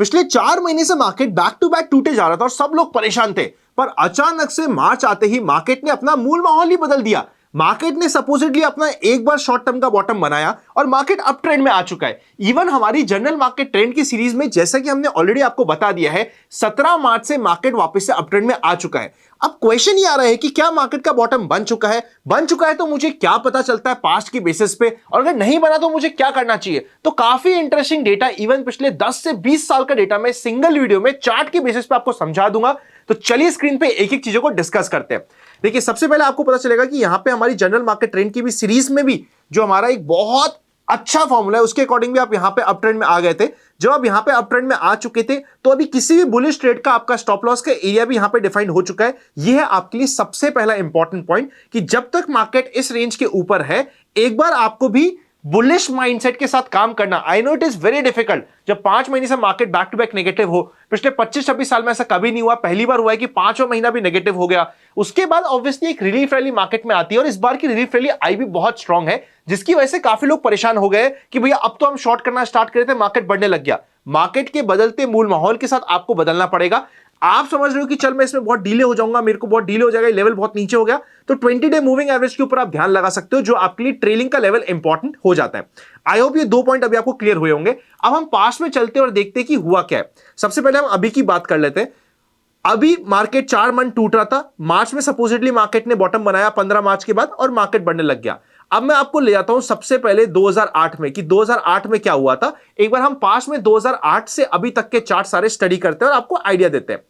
पिछले 4 महीने से मार्केट बैक टू बैक टूटे जा रहा था और सब लोग परेशान थे, पर अचानक से मार्च आते ही मार्केट ने अपना मूल माहौल ही बदल दिया। मार्केट ने सपोजिटली अपना एक बार शॉर्ट टर्म का बॉटम बनाया और मार्केट अप ट्रेंड में आ चुका है। इवन हमारी जनरल मार्केट ट्रेंड की सीरीज में जैसा कि हमने ऑलरेडी आपको बता दिया है, 17 मार्च से मार्केट वापस से अप ट्रेंड में आ चुका है। अब क्वेश्चन ये आ रहा है कि क्या मार्केट का बॉटम बन चुका है? बन चुका है तो मुझे क्या पता चलता है पास्ट की बेसिस पे, और अगर नहीं बना तो मुझे क्या करना चाहिए? तो काफी इंटरेस्टिंग डेटा, इवन पिछले 10 से 20 साल का डेटा मैं सिंगल वीडियो में चार्ट की बेसिस पे आपको समझा दूंगा। तो चलिए स्क्रीन पे एक एक चीजों को डिस्कस करते हैं। देखिए, सबसे पहले आपको पता चलेगा कि यहां पे हमारी जनरल मार्केट ट्रेंड की भी सीरीज में भी जो हमारा एक बहुत अच्छा फॉर्मूला है, उसके अकॉर्डिंग भी आप यहां पे अप ट्रेंड में आ गए थे। जब आप यहां पे अप ट्रेंड में आ चुके थे तो अभी किसी भी बुलिश ट्रेड का आपका स्टॉप लॉस का एरिया भी यहां पे डिफाइंड हो चुका है। यह है आपके लिए सबसे पहला इंपॉर्टेंट पॉइंट कि जब तक मार्केट इस रेंज के ऊपर है, एक बार आपको भी बुलिश माइंडसेट के साथ काम करना। I know it is very difficult जब 5 महीने से market back to back negative हो। पिछले 25-26 साल में ऐसा कभी नहीं हुआ, पहली बार हुआ है कि 5वां महीना भी नेगेटिव हो गया। उसके बाद ऑब्वियसली एक रिलीफ रैली मार्केट में आती है और इस बार की रिलीफ रैली आई भी बहुत स्ट्रांग है, जिसकी वजह से काफी लोग परेशान हो गए कि भैया अब तो हम शॉर्ट करना स्टार्ट करे थे, मार्केट बढ़ने लग गया। मार्केट के बदलते मूल माहौल के साथ आपको बदलना पड़ेगा। आप समझ रहे हो कि चल मैं इसमें बहुत डीले हो जाऊंगा, मेरे को बहुत डीले हो जाएगा, लेवल बहुत नीचे हो गया, तो 20 डे मूविंग एवरेज के ऊपर आप ध्यान लगा सकते हो, जो आपके लिए ट्रेलिंग का लेवल इंपॉर्टेंट हो जाता है। आई होप ये 2 पॉइंट अभी आपको क्लियर हुए होंगे। अब हम पास्ट में चलते हैं और देखते हैं कि हुआ क्या है। सबसे पहले हम अभी की बात कर लेते हैं। अभी मार्केट 4 मंथ टूट रहा था। मार्च में सपोजिटली मार्केट ने बॉटम बनाया 15 मार्च के बाद और मार्केट बढ़ने लग गया। अब मैं आपको ले जाता हूं सबसे पहले 2008 में कि 2008 में क्या हुआ था। एक बार हम पास में 2008 से अभी तक के चार्ट सारे स्टडी करते हैं और आपको आइडिया देते हैं।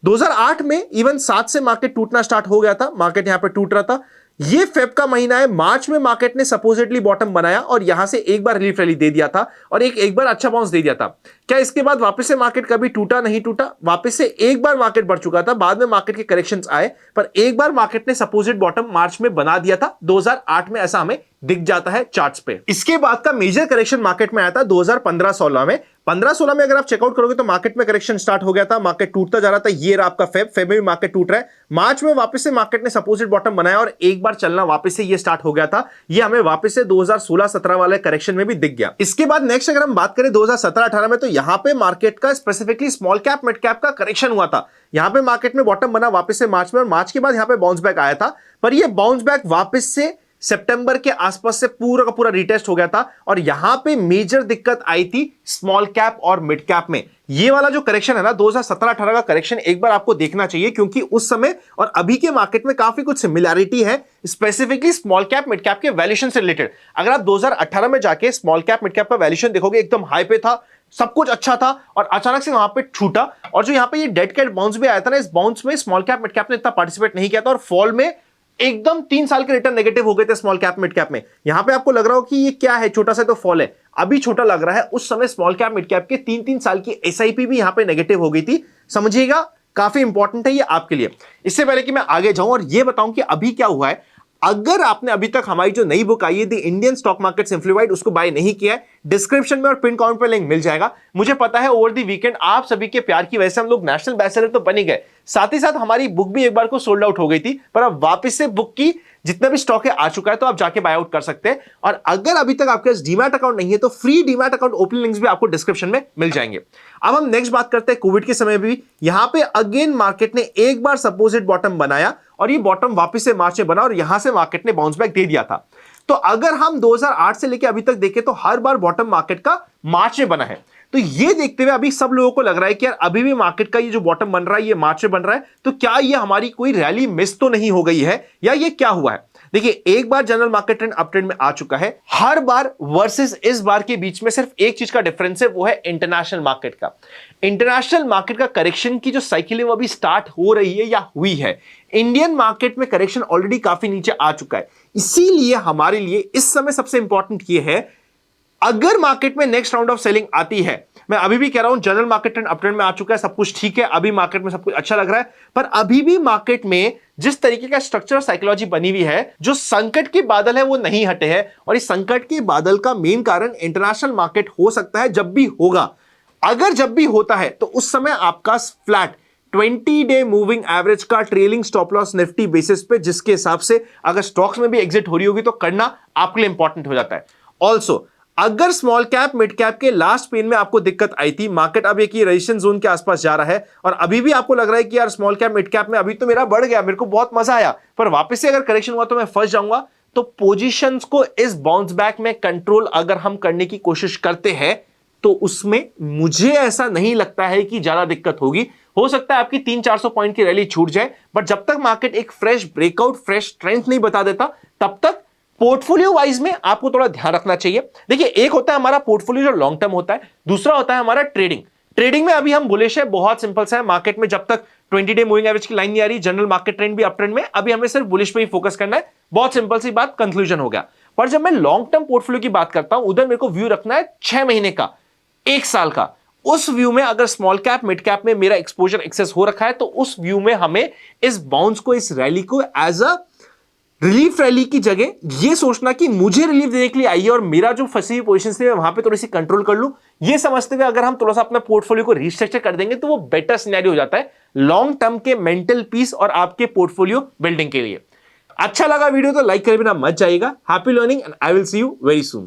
2008 में इवन 7 से मार्केट टूटना स्टार्ट हो गया था। मार्केट यहां पे टूट रहा था। ये फेब का महीना है। मार्च में मार्केट ने सपोजिटली बॉटम बनाया और यहां से एक बार रिलीफ रैली दे दिया था और एक बार अच्छा बाउंस दे दिया था। क्या इसके बाद वापस से मार्केट कभी टूटा? नहीं टूटा। वापस से एक बार मार्केट बढ़ चुका था, बाद में मार्केट के करेक्शंस आए, पर एक बार मार्केट ने सपोजिट बॉटम मार्च में बना दिया था 2008 में। ऐसा हमें दिख जाता है चार्ट्स पे। इसके बाद का मेजर करेक्शन मार्केट में आया था 2015-16 में। 15-16 में अगर आप चेकआउट करोगे तो मार्केट में करेक्शन स्टार्ट हो गया था, मार्केट टूटता जा रहा था। ये आपका फेब में भी मार्केट टूट रहा है। मार्च में वापस से मार्केट ने सपोजिट बॉटम बनाया और एक बार चलना वापस से ये स्टार्ट हो गया था। ये हमें वापस से 2016-17 वाले करेक्शन में भी दिख गया। इसके बाद नेक्स्ट अगर हम बात करें 2017-18 में, तो यहां पे मार्केट का specifically small cap mid cap का करेक्शन हुआ था। यहां पे मार्केट में बॉटम बना वापस से मार्च में, और मार्च के बाद यहां पे बाउंस बैक आया था। पर ये बाउंस बैक वापस से सितंबर के आसपास से पूरा का पूरा रिटेस्ट हो गया था और यहां पे मेजर दिक्कत आई थी स्मॉल कैप और मिड कैप में। ये वाला जो करेक्शन है ना 2017-18 का करेक्शन एक बार आपको देखना चाहिए, क्योंकि उस समय और अभी के मार्केट में काफी कुछ सिमिलैरिटी है, specifically small cap mid cap के वैल्यूएशन से रिलेटेड। अगर आप 2018 में जाके स्मॉल कैप मिड कैप का वैल्यूएशन देखोगे, एकदम हाई पे था, सब कुछ अच्छा था और अचानक से वहां पे छूटा। और जो यहां पे ये डेड कैट बाउंस भी आया था ना, इस बाउंस में स्मॉल कैप मिड कैप ने इतना पार्टिसिपेट नहीं किया था और फॉल में एकदम 3 साल के रिटर्न नेगेटिव हो गए थे स्मॉल कैप मिड कैप में। यहां पे आपको लग रहा हो कि ये क्या है, छोटा सा तो फॉल है, अभी छोटा लग रहा है। उस समय स्मॉल कैप मिड कैप के 3-3 साल की एसआईपी भी यहां पे नेगेटिव हो गई थी। समझिएगा, काफी इंपॉर्टेंट है ये आपके लिए। इससे पहले कि मैं आगे जाऊं और ये बताऊं कि अभी क्या हुआ है, अगर आपने अभी तक हमारी जो नई बुक आई है the Indian stock market simplified उसको बाय नहीं किया है, डिस्क्रिप्शन में और पिन कमेंट पे लिंक मिल जाएगा। मुझे पता है ओवर द वीकेंड आप सभी के प्यार की वजह से हम लोग नेशनल बेस्टसेलर तो बन ही गए, साथ ही साथ हमारी बुक भी एक बार को सोल्ड आउट हो गई थी, पर अब वापस से बुक की जितना भी स्टॉक है आ चुका है, तो आप जाके बाय आउट कर सकते हैं। और अगर अभी तक आपके पास डीमैट अकाउंट नहीं है तो free demat account opening links भी आपको डिस्क्रिप्शन में मिल जाएंगे। अब हम नेक्स्ट बात करते हैं कोविड के समय भी यहां पे अगेन मार्केट ने एक बार सपोजिट बॉटम बनाया और ये बॉटम वापस से मार्च में बना और यहां से मार्केट ने बाउंस बैक दे दिया था। तो अगर हम 2008 से लेकर अभी तक देखें तो हर बार बॉटम मार्केट का मार्च में बना है। तो ये देखते हुए अभी सब लोगों को लग रहा है कि यार अभी भी मार्केट का ये जो बॉटम बन रहा है ये मार्च में बन रहा है, तो क्या ये हमारी कोई रैली मिस तो नहीं हो गई है या ये क्या हुआ है? देखिए, एक बार general market trend up trend में आ चुका है। हर बार वर्सेस इस बार के बीच में सिर्फ एक चीज का डिफरेंस है, वो है इंटरनेशनल मार्केट का। इंटरनेशनल मार्केट का करेक्शन की जो साइकिल है वो अभी स्टार्ट हो रही है या हुई है। इंडियन मार्केट में करेक्शन ऑलरेडी काफी नीचे आ चुका है। इसीलिए हमारे लिए इस समय सबसे इंपॉर्टेंट ये है, अगर मार्केट में नेक्स्ट राउंड ऑफ सेलिंग आती है, मैं अभी भी कह रहा हूं general market trend up trend में आ चुका है, सब कुछ ठीक है, अभी मार्केट में सब कुछ अच्छा लग रहा है, पर अभी भी मार्केट में जिस तरीके का स्ट्रक्चर साइकोलॉजी बनी हुई है, जो संकट के बादल है वो नहीं हटे हैं। और इस संकट के बादल का मेन कारण इंटरनेशनल मार्केट हो सकता है। जब भी होगा, अगर जब भी होता है, तो उस समय आपका फ्लैट 20 डे मूविंग एवरेज का trailing stop loss Nifty basis पे, जिसके हिसाब से अगर स्टॉक्स में भी एग्जिट हो रही होगी तो करना आपके लिए इंपॉर्टेंट हो जाता है। ऑल्सो अगर स्मॉल कैप मिड कैप के लास्ट पेन में आपको दिक्कत आई थी, मार्केट अब एक रेजिस्टेंस जोन के आसपास जा रहा है और अभी भी आपको लग रहा है कि यार स्मॉल कैप मिड कैप में अभी तो मेरा बढ़ गया, मेरे को बहुत मजा आया, पर वापस से अगर करेक्शन हुआ तो मैं फंस जाऊंगा, तो पोजीशंस को इस बाउंस बैक में कंट्रोल अगर हम करने की कोशिश करते हैं तो उसमें मुझे ऐसा नहीं लगता है कि ज्यादा दिक्कत होगी। हो सकता है आपकी 300-400 पॉइंट की रैली छूट जाए, बट जब तक मार्केट एक फ्रेश ब्रेकआउट, फ्रेश स्ट्रेंथ नहीं बता देता, तब तक पोर्टफोलियो वाइज में आपको थोड़ा ध्यान रखना चाहिए। देखिए, एक होता है हमारा पोर्टफोलियो जो लॉन्ग टर्म होता है, दूसरा होता है हमारा ट्रेडिंग। ट्रेडिंग में अभी हम बुलिश है, बहुत सिंपल सा है, मार्केट में जब तक 20 डे मूविंग एवरेज की लाइन नहीं आ रही, जनरल मार्केट ट्रेंड भी अप ट्रेंड में, अभी हमें सिर्फ बुलिश पे ही फोकस करना है, बहुत सिंपल सी बात, कंक्लूजन हो गया। पर जब मैं लॉन्ग टर्म पोर्टफोलियो की बात करता हूं, उधर मेरे को व्यू रखना है 6 महीने का, 1 साल का। उस व्यू में अगर स्मॉल कैप मिड कैप में मेरा एक्सपोजर एक्सेस हो रखा है, तो उस व्यू में हमें इस बाउंस को, इस रैली को एज अ रिलीफ रैली की जगह ये सोचना कि मुझे रिलीफ देने के लिए आई है और मेरा जो फंसी हुई पोजीशन थी वहां पे थोड़ी सी कंट्रोल कर लूं, ये समझते हुए अगर हम थोड़ा सा अपना पोर्टफोलियो को रिस्ट्रक्चर कर देंगे तो वो बेटर सिनेरियो हो जाता है लॉन्ग टर्म के मेंटल पीस और आपके पोर्टफोलियो बिल्डिंग के लिए। अच्छा लगा वीडियो तो लाइक करे बिना मत जाइएगा। Happy learning and I will see you very soon.